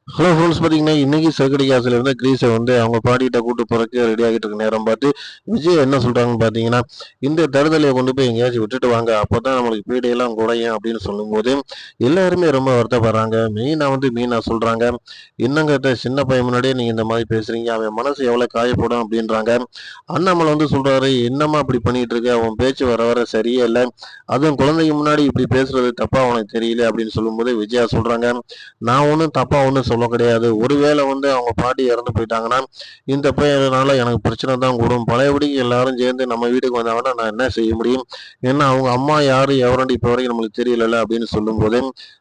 Hello friends, பார்த்தீங்கன்னா இன்னைக்கு சிறுகடி காசுல இருந்து கிரீஸை வந்து அவங்க பாட்டிகிட்ட கூட்டு போறதுக்கு ரெடி ஆகிட்டு இருக்க நேரம் பார்த்து விஜய் என்ன சொல்றாங்கன்னு பார்த்தீங்கன்னா, இந்த தருதலையை கொண்டு போய் எங்கேயாச்சும் விட்டுட்டு வாங்க, அப்பதான் நம்மளுக்கு பீடையெல்லாம் குறையும் அப்படின்னு சொல்லும்போது எல்லாருமே ரொம்ப வருத்தப்படுறாங்க. மெயினாக வந்து மீனா சொல்றாங்க, என்னங்க சின்ன பையன் முன்னாடியே நீங்க இந்த மாதிரி பேசுறீங்க, அவன் மனசு எவ்வளவு காயப்படும் அப்படின்றாங்க. அண்ணாமலை வந்து சொல்றாரு, என்னம்மா இப்படி பண்ணிட்டு இருக்க, அவன் பேச்சு வர வர சரியே இல்லை, அதுவும் குழந்தைங்க முன்னாடி இப்படி பேசுறது தப்பா அவனுக்கு தெரியல அப்படின்னு சொல்லும்போது விஜயா சொல்றாங்க, நான் ஒன்றும் தப்பா ஒன்றும் சொல்ல கிடையாது. ஒருவேளை வந்து அவங்க பாட்டி இறந்து போயிட்டாங்கன்னா இந்த பையனால எனக்கு பிரச்சனை தான் கூடும். பழையபடிக்கு எல்லாரும் சேர்ந்து நம்ம வீட்டுக்கு வந்தாங்கன்னா நான் என்ன செய்ய முடியும்? ஏன்னா அவங்க அம்மா யாரு எவரண்டு இப்போ வரைக்கும் நம்மளுக்கு தெரியல அப்படின்னு சொல்லும்போது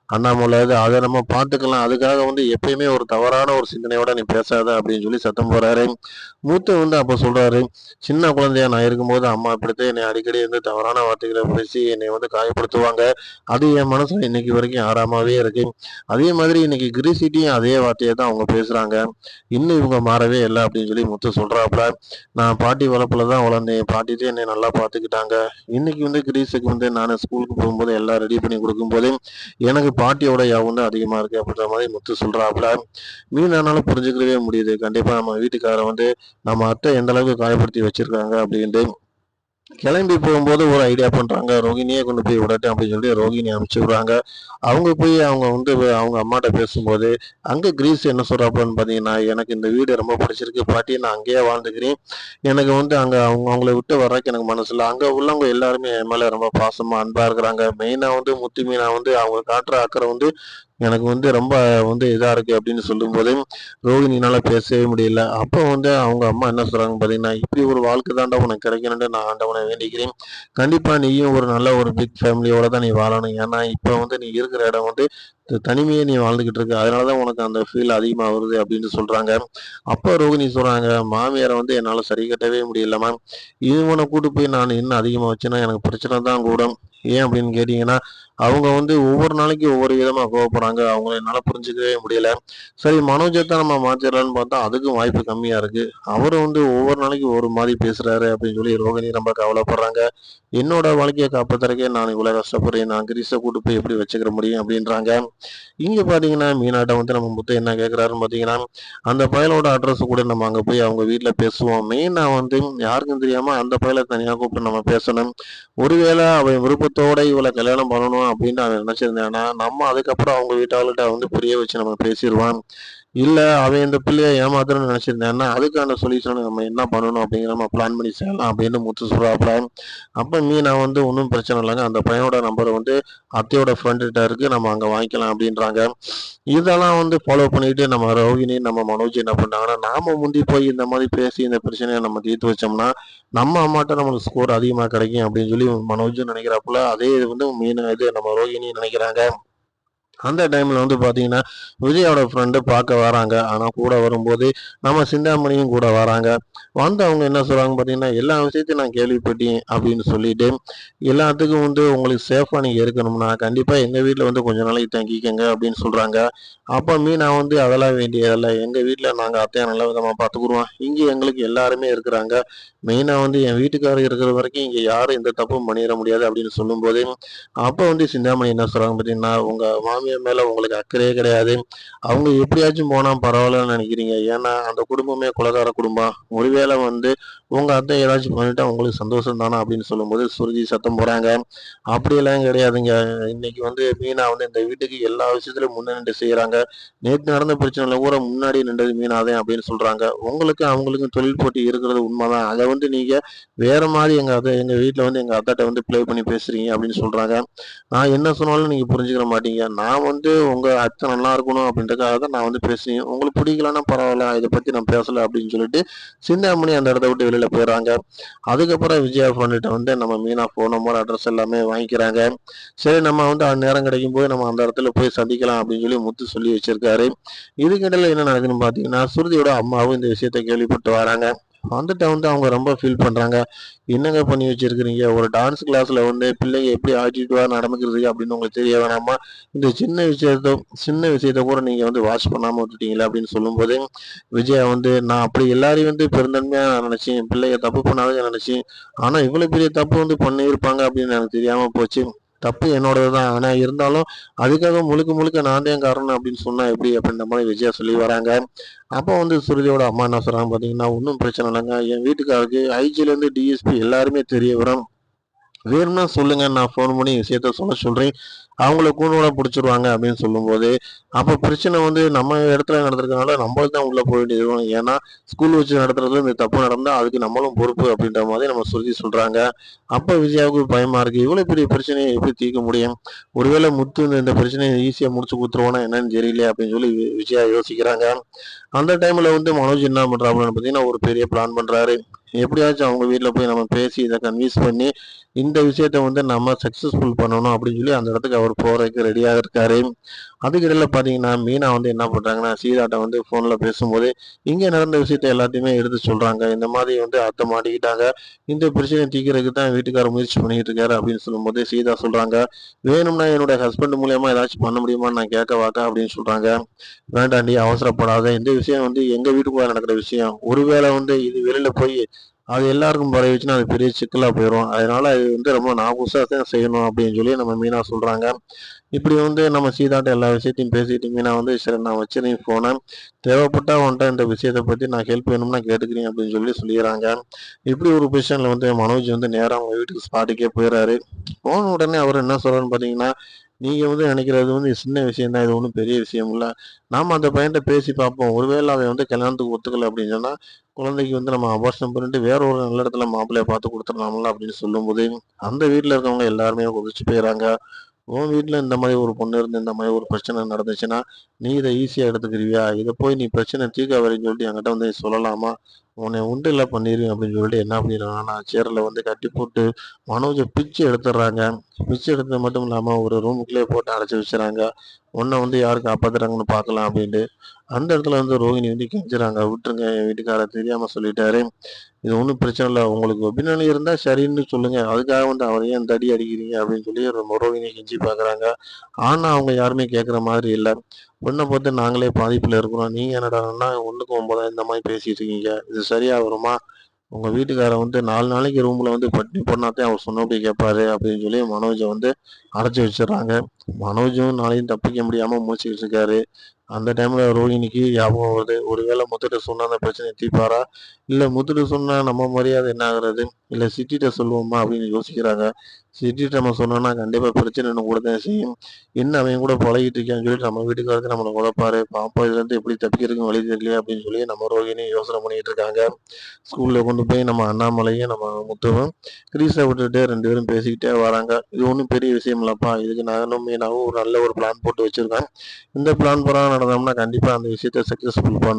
அண்ணாமலை அதை நம்ம பார்த்துக்கலாம், அதுக்காக வந்து எப்பயுமே ஒரு தவறான ஒரு சிந்தனையோட நீ பேசாத அப்படின்னு சொல்லி சத்தம் போறாரு. மூத்த வந்து அப்போ சொல்றாரு, சின்ன குழந்தையா நான் இருக்கும்போது அம்மா இப்படித்தான் என்னை அடிக்கடி வந்து தவறான வார்த்தைகளை பேசி என்னை வந்து காயப்படுத்துவாங்க. அது என் மனசுல இன்னைக்கு வரைக்கும் ஆறாமாவே இருக்கு. அதே மாதிரி இன்னைக்கு கிரிசிட்டியும் அதே வார்த்தையை தான் அவங்க பேசுறாங்க. இன்னும் இவங்க மாறவே இல்லை அப்படின்னு சொல்லி முத்து சொல்றாப்புல. நான் பாட்டி வளர்ப்புல தான் வளர்ந்தேன், பாட்டி தான் என்னை நல்லா பார்த்துக்கிட்டாங்க. இன்னைக்கு வந்து கிரீஸுக்கு வந்து நான் ஸ்கூலுக்கு போகும்போது எல்லாம் ரெடி பண்ணி கொடுக்கும்போது எனக்கு பாட்டியோட யாவும் தான் அதிகமா இருக்கு அப்படின்ற மாதிரி முத்து சொல்றாப்புல. மீனானாலும் புரிஞ்சுக்கவே முடியுது, கண்டிப்பா நம்ம வீட்டுக்காரர் வந்து நம்ம அத்தை எந்த அளவுக்கு காயப்படுத்தி வச்சிருக்காங்க அப்படின்ட்டு. கிளம்பி போகும்போது ஒரு ஐடியா பண்றாங்க, ரோகிணியே கொண்டு போய் விடட்டும் அப்படின்னு சொல்லி ரோகிணி அனுப்பிச்சு விடுறாங்க. அவங்க போய் அவங்க வந்து அவங்க அம்மாட்ட பேசும்போது அங்க கிரீஸ் என்ன சொல்றாப்புன்னு பாத்தீங்கன்னா, எனக்கு இந்த வீடு ரொம்ப பிடிச்சிருக்கு பாட்டி, நான் அங்கேயே வாழ்ந்துக்கிறேன். எனக்கு வந்து அங்க அவங்கள விட்டு வர்றதுக்கு எனக்கு மனசு இல்லை. அங்க உள்ளவங்க எல்லாருமே என் மேல ரொம்ப பாசமா அன்பா இருக்கிறாங்க. மெயினா வந்து முத்து மீனா வந்து அவங்க காட்டுற அக்கறை வந்து எனக்கு வந்து ரொம்ப வந்து இதா இருக்கு அப்படின்னு சொல்லும்போது ரோகிணினால பேசவே முடியல. அப்போ வந்து அவங்க அம்மா என்ன சொல்றாங்க பார்த்தீங்கன்னா, இப்படி ஒரு வாழ்க்கை தாண்டா உனக்கு கிடைக்கணும்னு நான் ஆண்டவனை வேண்டிக்கிறேன். கண்டிப்பா நீயும் ஒரு நல்ல ஒரு பிக் ஃபேமிலியோட தான் நீ வாழணும். ஏன்னா இப்போ வந்து நீ இருக்கிற இடம் வந்து தனிமையே நீ வாழ்ந்துகிட்டு இருக்க. அதனால தான் உனக்கு அந்த ஃபீல் அதிகமா வருது அப்படின்னு சொல்றாங்க. அப்போ ரோகிணி சொல்றாங்க, மாமியாரை வந்து என்னால சரி கட்டவே முடியலம்மா. இவனை கூட்டு போய் நான் இன்னும் அதிகமா வச்சேன்னா எனக்கு பிரச்சனை தான் கூடும். ஏன் அப்படின்னு கேட்டீங்கன்னா, அவங்க வந்து ஒவ்வொரு நாளைக்கு ஒவ்வொரு விதமா கோவப்படுறாங்க. அவங்கள என்னால புரிஞ்சுக்கவே முடியல. சரி, மனோஜத்த நம்ம மாத்திரலாம்னு பார்த்தா அதுக்கும் வாய்ப்பு கம்மியா இருக்கு. அவரு வந்து ஒவ்வொரு நாளைக்கு ஒரு மாதிரி பேசுறாரு அப்படின்னு சொல்லி ரோகிணி ரொம்ப கவலைப்படுறாங்க. என்னோட வாழ்க்கையை காப்பாத்துறதுக்கே நான் இவ்வளவு கஷ்டப்படுறேன், நான் கிரீஸை கூட்டு போய் எப்படி வச்சுக்கிற முடியும் அப்படின்றாங்க. இங்க பாத்தீங்கன்னா மீனாட்ட வந்து நம்ம முத்து என்ன கேட்கிறாருன்னு பாத்தீங்கன்னா, அந்த பயலோட அட்ரஸ் கூட நம்ம அங்க போய் அவங்க வீட்டுல பேசுவோம். மெயினா வந்து யாருக்கும் தெரியாம அந்த பயலை தனியா கூப்பிட்டு நம்ம பேசணும். ஒருவேளை அவன் விருப்பத்தோட இவளை கல்யாணம் பண்ணணும் அப்படின்னு அவன் நினைச்சிருந்தானா, நம்ம அதுக்கப்புறம் அவங்க வீட்டாளுகிட்ட வந்து புரிய வச்சு நம்ம பேசிடுவான். இல்ல அவன் இந்த பிள்ளைய ஏமாத்தணும்னு நினைச்சிருந்தான்னா, அதுக்கான சொல்யூஷன் நம்ம என்ன பண்ணணும் அப்படிங்கிற நம்ம பிளான் பண்ணி செய்யலாம் அப்படின்னு முத்து சொல்றாப்புல. அப்ப மீனா வந்து ஒன்றும் பிரச்சனை இல்லைங்க, அந்த பையனோட நம்பர் வந்து அத்தையோட ஃப்ரெண்ட் கிட்ட இருக்கு, நம்ம அங்க வாங்கிக்கலாம் அப்படின்றாங்க. இதெல்லாம் வந்து ஃபாலோ பண்ணிட்டு நம்ம ரோகிணி நம்ம மனோஜ் என்ன பண்ணாங்கன்னா, நாம முந்தி போய் இந்த மாதிரி பேசி இந்த பிரச்சனையை நம்ம தீர்த்து வச்சோம்னா நம்ம அம்மாட்ட நம்மளுக்கு ஸ்கோர் அதிகமா கிடைக்கும் அப்படின்னு சொல்லி மனோஜும் நினைக்கிறாப்புல. அதே இது வந்து மீனா இது நம்ம ரோகிணி நினைக்கிறாங்க. அந்த டைம்ல வந்து பார்த்தீங்கன்னா, விஜயோட ஃப்ரெண்டு பார்க்க வராங்க. ஆனா கூட வரும்போது, நம்ம சிந்தாமணியும் கூட வராங்க. வந்து அவங்க என்ன சொல்றாங்கன்னு பார்த்தீங்கன்னா, "எல்லா விஷயத்தையும் நான் கேள்விப்பட்டேன்" அப்படின்னு சொல்லிட்டு, "எல்லாத்துக்கும் வந்து உங்களுக்கு சேஃபா நீங்க இருக்கணும்னா, கண்டிப்பா எங்க வீட்ல வந்து கொஞ்ச நாளைக்கு தங்கிக்கங்க" அப்படின்னு சொல்றாங்க. அப்ப மீனா வந்து, "அதெல்லாம் வேண்டியதில்ல. எங்க வீட்ல நாங்க அத்தைய நல்ல விதமா பார்த்துக்குருவோம். இங்க எங்களுக்கு எல்லாருமே இருக்கிறாங்க. மெயினா வந்து என் வீட்டுக்காரர் இருக்கிற வரைக்கும் இங்க யாரும் எந்த தப்பும் பண்ணிற முடியாது" அப்படின்னு சொல்லும்போது, அப்ப வந்து சிந்தாமணி என்ன சொல்றாங்க பார்த்தீங்கன்னா, "உங்க மாமியார் மேல உங்களுக்கு அக்கறையே கிடையாது. அவங்க எப்படியாச்சும் போனா பரவாயில்லன்னு நினைக்கிறீங்க. ஏன்னா அந்த குடும்பமே குலகார குடும்பம். ஒருவேளை வந்து உங்க அத்தை ஏதாச்சும் பண்ணிட்டா உங்களுக்கு சந்தோஷம் தானா?" அப்படின்னு சொல்லும்போது சுருதி சத்தம் போடுறாங்க. "அப்படியெல்லாம் கிடையாதுங்க. இன்னைக்கு வந்து மீனா வந்து இந்த வீட்டுக்கு எல்லா விஷயத்திலும் முன்ன நின்று செய்றாங்க. நேத்து நடந்த பிரச்சனையில கூட முன்னாடி நின்றது மீனா தான்" அப்படின்னு சொல்றாங்க. "உங்களுக்கு அவங்களுக்கும் தொழில் போட்டி இருக்கிறது உண்மைதான். அத வந்து நீங்க வேற மாதிரி எங்க வீட்ல வந்து எங்க அத்தாட்ட வந்து ப்ளே பண்ணி பேசுறீங்க" அப்படின்னு சொல்றாங்க. நான் என்ன சொன்னாலும் நீங்க புரிஞ்சுக்கிற மாட்டீங்க. நான் வந்து உங்க அத்தை நல்லா இருக்கணும் அப்படின்றதுக்காக தான் நான் வந்து பேசுனேன். உங்களுக்கு பிடிக்கலன்னா பரவால்ல, இத பத்தி நான் பேசல அப்படின்னு சொல்லிட்டு சிந்தாமணி அந்த இடத்த விட்டு வெளியில போயிடுறாங்க. அதுக்கப்புறம் விஜயா ஃப்ரெண்டுட்ட வந்து நம்ம மீனா ஃபோன் நம்பர், அட்ரஸ் எல்லாமே வாங்கிக்கிறாங்க. சரி, நம்ம வந்து நேரம் கிடைக்கும்போது நம்ம அந்த இடத்துல போய் சந்திக்கலாம் அப்படின்னு சொல்லி முத்து சொல்லி வச்சிருக்காரு. இதுக்கிடையில என்ன நடக்குதுன்னு பார்த்தீங்கன்னா, சுருதியோட அம்மாவும் இந்த விஷயத்த கேள்விப்பட்டு வராங்க. வந்துட்டு வந்து அவங்க ரொம்ப ஃபீல் பண்றாங்க. "என்னங்க பண்ணி வச்சிருக்கிறீங்க? ஒரு டான்ஸ் கிளாஸ்ல வந்து பிள்ளைங்க எப்படி ஆட்டிட்யூடா நடந்துக்கிறது அப்படின்னு உங்களுக்கு தெரிய வேணாமா? இந்த சின்ன விஷயத்த கூட நீங்க வந்து வாட்ச் பண்ணாம விட்டுட்டீங்களே" அப்படின்னு சொல்லும்போது, விஜயா வந்து, "நான் அப்படி எல்லாரையும் வந்து பெருந்தன்மையா நினைச்சேன். பிள்ளைங்க தப்பு பண்ணாதவங்க நினைச்சேன். ஆனா இவ்வளவு பெரிய தப்பு வந்து பண்ணியிருப்பாங்க அப்படின்னு எனக்கு தெரியாம போச்சு. தப்பு என்னோடது தான். ஆனா இருந்தாலும், அதுக்காக முழுக்க முழுக்க நான் தான் காரணம் அப்படின்னு சொன்னா எப்படி? அப்படின்ற மாரி விஜயா சொல்லி வராங்க. அப்போ வந்து சுருதியோட அம்மா என்ன சொல்றாங்க பார்த்தீங்கன்னா, "ஒண்ணும் பிரச்சனை இல்லங்க. என் வீட்டுக்காருக்கு ஐஜிலேருந்து டிஎஸ்பி எல்லாருமே தெரிய வரும். வேணும்னா சொல்லுங்க. நான் ஃபோன் பண்ணி விஷயத்த சொல்ல சொல்றேன். அவங்கள கூண்டோட புடிச்சுருவாங்க" அப்படின்னு சொல்லும்போது, அப்ப பிரச்சனை வந்து நம்ம இடத்துல நடந்திருக்கனால நம்மளுக்கு தான் உள்ள போ வேண்டியது வரும். ஏன்னா, ஸ்கூல் வச்சு நடத்துறதுல இந்த தப்பு நடந்தா அதுக்கு நம்மளும் பொறுப்பு அப்படின்ற மாதிரி நம்ம சுருதி சொல்றாங்க. அப்ப விஜயாவுக்கு பயமா இருக்கு. இவ்வளோ பெரிய பிரச்சனைய எப்படி தீர்க்க முடியும்? ஒருவேளை முத்து இந்த பிரச்சனைய ஈஸியா முடிச்சு குடுத்துருவானா என்னன்னு தெரியலையே அப்படின்னு சொல்லி விஜயா யோசிக்கிறாங்க. அந்த டைம்ல வந்து மனோஜ் என்ன பண்றாப்புலன்னு பார்த்தீங்கன்னா, ஒரு பெரிய பிளான் பண்றாரு. எப்படியாச்சும் அவங்க வீட்ல போய் நம்ம பேசி இத கன்வின்ஸ் பண்ணி, இந்த விஷயத்த வந்து நம்ம சக்சஸ்ஃபுல் பண்ணணும் அப்படின்னு சொல்லி அந்த இடத்துக்கு அவர் போறதுக்கு ரெடியா இருக்காரு. அதுக்கு இடையில பார்த்தீங்கன்னா, மீனா வந்து என்ன பண்றாங்கன்னா, சீதாட்ட வந்து ஃபோன்ல பேசும்போது, இங்க நடந்த விஷயத்த எல்லாத்தையுமே எடுத்து சொல்றாங்க. இந்த மாதிரி வந்து அத்தை மாட்டிக்கிட்டாங்க. இந்த பிரச்சனைய தீர்க்கிறதுக்கு தான் வீட்டுக்காரர் முயற்சி பண்ணிட்டு இருக்காரு அப்படின்னு சொல்லும்போது, சீதா சொல்றாங்க, வேணும்னா என்னோட ஹஸ்பண்ட் மூலியமா ஏதாச்சும் பண்ண முடியுமான்னு நான் கேட்கவாக்கா அப்படின்னு சொல்றாங்க. வேண்டாண்டி அவசரப்படாத. இந்த விஷயம் வந்து எங்க வீட்டுக்குள்ள நடக்கிற விஷயம். ஒருவேளை வந்து இது வெளியில போய் அது எல்லாருக்கும் பரவிச்சுன்னா, அது பெரிய சிக்கலா போயிரும். அதனால இது வந்து ரொம்ப நாகூசா தான் செய்யணும் அப்படின்னு சொல்லி நம்ம மீனா சொல்றாங்க. இப்படி வந்து நம்ம சீதாட்ட எல்லா விஷயத்தையும் பேசிட்டு மீனா வந்து, "சரி நான் வச்சுர்றேன் ஃபோன. தேவைப்பட்டா உன்ட்ட இந்த விஷயத்த பத்தி நான் ஹெல்ப் வேணும்னா கேட்டுக்கிறேன்" அப்படின்னு சொல்லி சொல்லிர்றாங்க. இப்படி ஒரு பொசிஷன்ல வந்து மனோஜ் வந்து நேரா அவங்க வீட்டுக்கு ஸ்பாட்டுக்கே போயிறாரு. போன உடனே அவரு என்ன சொல்றாருன்னு பார்த்தீங்கன்னா, "நீங்க வந்து நினைக்கிறது வந்து சின்ன விஷயம் தான். இது ஒண்ணும் பெரிய விஷயம் இல்ல. நாம அந்த பையன்ட்ட பேசி பார்ப்போம். ஒருவேள அவன் வந்து கல்யாணத்துக்கு ஒத்துக்கல அப்படின்னு சொன்னா, குழந்தைக்கு வந்து நம்ம அபார்ஷன் பண்ணிட்டு வேற ஒரு நல்ல இடத்துல மாப்பிள்ளைய பார்த்து குடுத்துடலாம்ல" அப்படின்னு சொல்லும்போது, அந்த வீட்ல இருக்கவங்க எல்லாருமே கொதிச்சு போயிறாங்க. உன் வீட்ல இந்த மாரி ஒரு பொண்ணு இருந்து, இந்த மாரி ஒரு பிரச்சனை நடந்துச்சுன்னா, நீ இத ஈஸியா எடுத்துக்கிருவியா? இத போய் நீ பிரச்சனை தீர்க்க வரேன்னு சொல்லிட்டு என்கிட்ட வந்து நீ சொல்லலாமா? உன்னைய உண்டு இல்ல பண்ணிருவேன் அப்படின்னு சொல்லிட்டு என்ன பண்ணிடுறாங்கன்னா, சேர்ல வந்து கட்டி போட்டு மனோஜ பிச்சு எடுத்துடுறாங்க. பிச்சு எடுத்தது மட்டும் இல்லாம ஒரு ரூமுக்குள்ளேயே போட்டு அடைச்சு வச்சுறாங்க. உன்ன வந்து யாரு காப்பாத்துறாங்கன்னு பார்க்கலாம் அப்படின்ட்டு. அந்த இடத்துல வந்து ரோகிணி வந்து கெஞ்சுறாங்க. "விட்டுருங்க என் வீட்டுக்காரர் தெரியாம சொல்லிட்டாரு. இது ஒண்ணும் பிரச்சனை இல்ல. உங்களுக்கு ஒப்பீனியன் இருந்தா சரின்னு சொல்லுங்க. அதுக்காக வந்து அவர ஏன் தடி அடிக்கிறீங்க?" அப்படின்னு சொல்லி ரோகிணி கெஞ்சி பார்க்குறாங்க. ஆனா அவங்க யாருமே கேட்குற மாதிரி இல்ல. பொண்ண பார்த்து நாங்களே பாதிப்புல இருக்கிறோம். நீங்க என்னடான்னா 1க்கு 9 இந்த மாரி பேசிட்டு இருக்கீங்க. இது சரியா வருமா? உங்க வீட்டுக்காரர் வந்து 4 நாளைக்கு ரூம்ல வந்து பட்டினி போடுனாத்தான் அவர் சொன்னபடி கேட்பாரு அப்படின்னு சொல்லி மனோஜ வந்து அடைச்சு வச்சுடுறாங்க. மனோஜும் நாளையும் தப்பிக்க முடியாம முழிச்சுக்கிட்டு இருக்காரு. அந்த டைம்ல ரோஹிணிக்கு ஞாபகம் வருது. ஒருவேளை முத்துட்ட சொன்னா அந்த பிரச்சனைய தீர்ப்பாரா? இல்ல முத்துட்ட சொன்னா நம்ம மரியாதை என்ன ஆகுறது? இல்ல சித்திட்ட சொல்லுவோமா? அப்படின்னு யோசிக்கிறாங்க. சித்திட்ட நம்ம சொன்னோம்னா கண்டிப்பா பிரச்சனை இன்னும் கூடத்தான் செய்யும். என்ன அவன் கூட பழகிட்டு இருக்கான்னு சொல்லிட்டு நம்ம வீட்டுக்காரருக்கு நம்மள உதைப்பாரு. பாப்போம் இதுலருந்து எப்படி தப்பிக்கிறதுக்கு வழி தெரியலையே அப்படின்னு சொல்லி நம்ம ரோகிணி யோசனை பண்ணிட்டு இருக்காங்க. ஸ்கூல்ல கொண்டு போய் நம்ம அண்ணாமலையும், நம்ம முத்துவும் கிரீஸ விட்டுட்டு 2 பேரும் பேசிக்கிட்டே வராங்க. இது ஒண்ணும் பெரிய விஷயம் இல்லப்பா. இதுக்கு நானும் மீனாவும் ஒரு நல்ல ஒரு பிளான் போட்டு வச்சிருக்கேன். இந்த பிளான் பிரகாரம் நடந்தோம்னா கண்டிப்பா அந்த விஷயத்த சக்சஸ்ஃபுல் பண்ணுவோம்.